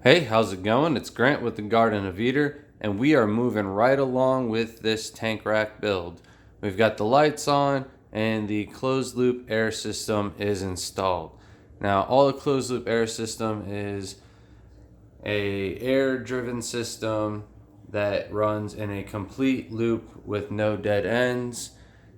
Hey, how's it going? It's Grant with the Garden of Eater, and we are moving right along with this tank rack build. We've got the lights on, and the closed loop air system is installed. Now, all the closed loop air system is a air driven system that runs in a complete loop with no dead ends.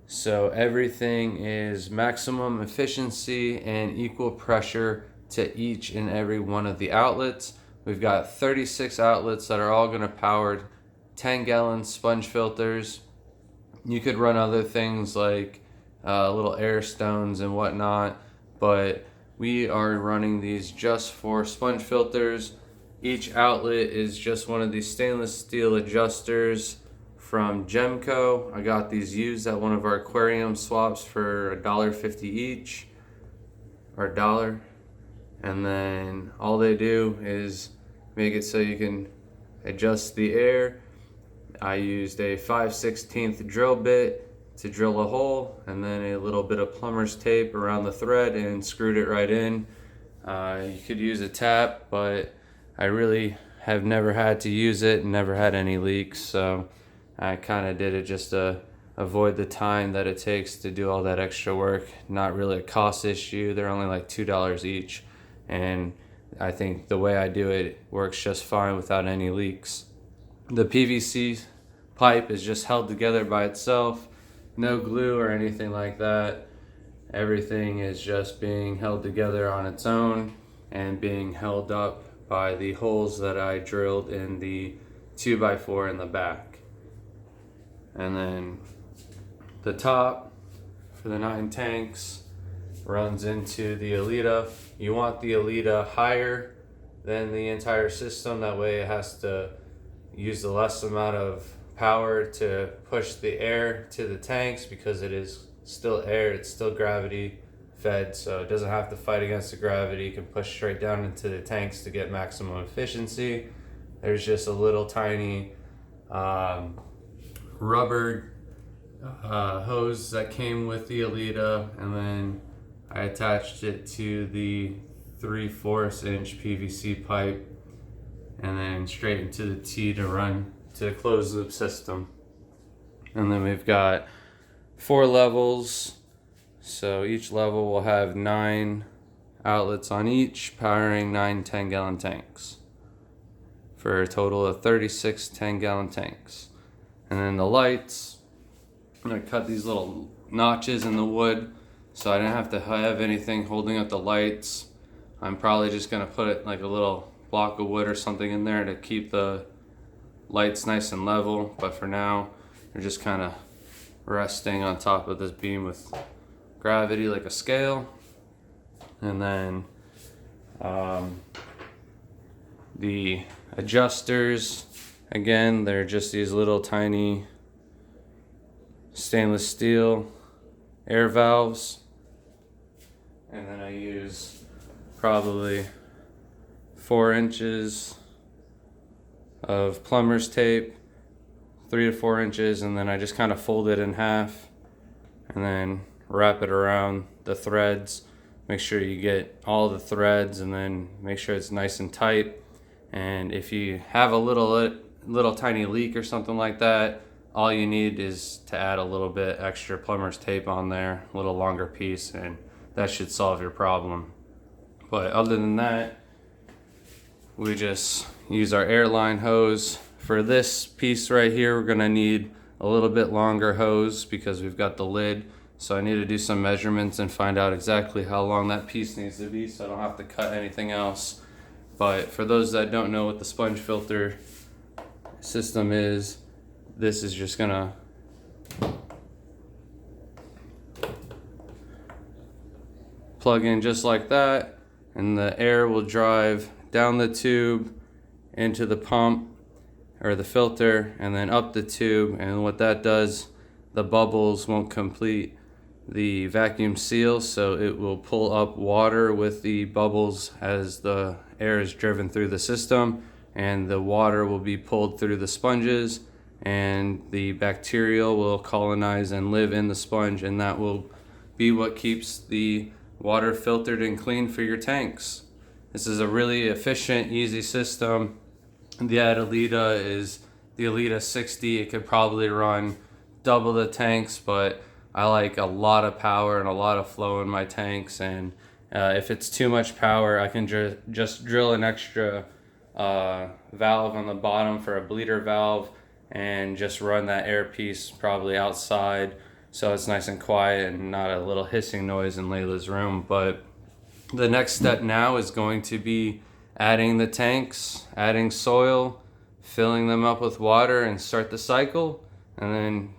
So everything is maximum efficiency and equal pressure to each and every one of the outlets. We've got 36 outlets that are all going to power 10-gallon sponge filters. You could run other things like little air stones and whatnot, but we are running these just for sponge filters. Each outlet is just one of these stainless steel adjusters from Gemco. I got these used at one of our aquarium swaps for $1.50 each, or a dollar. And then all they do is make it so you can adjust the air. I used a 5/16 drill bit to drill a hole, and then a little bit of plumber's tape around the thread and screwed it right in. You could use a tap, but I really have never had to use it and never had any leaks, so I kind of did it just to avoid the time that it takes to do all that extra work. Not really a cost issue. They're only like $2 each, and I think the way I do it works just fine without any leaks. The PVC pipe is just held together by itself, no glue or anything like that. Everything is just being held together on its own and being held up by the holes that I drilled in the 2x4 in the back. And then the top for the 9 tanks runs into the Elita. You want the Elita higher than the entire system, that way it has to use the less amount of power to push the air to the tanks, because it is still air, it's still gravity fed, so it doesn't have to fight against the gravity. You can push straight down into the tanks to get maximum efficiency. There's just a little tiny rubber hose that came with the Elita, and then I attached it to the 3/4 inch PVC pipe and then straight into the T to run to the closed loop system. And then we've got 4 levels, so each level will have 9 outlets on each, powering 9 10-gallon tanks for a total of 36 10-gallon tanks. And then the lights, I'm gonna cut these little notches in the wood so I didn't have to have anything holding up the lights. I'm probably just gonna put it like a little block of wood or something in there to keep the lights nice and level, but for now they're just kind of resting on top of this beam with gravity like a scale. And then the adjusters, again, they're just these little tiny stainless steel air valves, and then I use probably 4 inches of plumber's tape, 3 to 4 inches, and then I just kind of fold it in half and then wrap it around the threads. Make sure you get all the threads, and then make sure it's nice and tight. And if you have a little tiny leak or something like that, all you need is to add a little bit extra plumber's tape on there, a little longer piece, and that should solve your problem. But other than that, we just use our airline hose. For this piece right here, we're gonna need a little bit longer hose because we've got the lid. So I need to do some measurements and find out exactly how long that piece needs to be so I don't have to cut anything else. But for those that don't know what the sponge filter system is, this is just gonna plug in just like that, and the air will drive down the tube into the pump or the filter and then up the tube. And what that does, the bubbles won't complete the vacuum seal, so it will pull up water with the bubbles as the air is driven through the system, and the water will be pulled through the sponges, and the bacteria will colonize and live in the sponge, and that will be what keeps the water filtered and clean for your tanks. This is a really efficient, easy system. The Adelita is the Elita 60. It could probably run double the tanks, but I like a lot of power and a lot of flow in my tanks. And if it's too much power, I can just drill an extra valve on the bottom for a bleeder valve and just run that air piece probably outside, so it's nice and quiet and not a little hissing noise in Layla's room. But the next step now is going to be adding the tanks, adding soil, filling them up with water, and start the cycle. And then,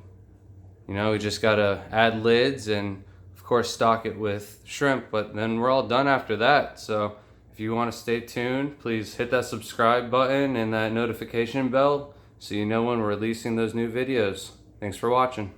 we just gotta add lids and of course stock it with shrimp, but then we're all done after that. So if you want to stay tuned, please hit that subscribe button and that notification bell so you know when we're releasing those new videos. Thanks for watching.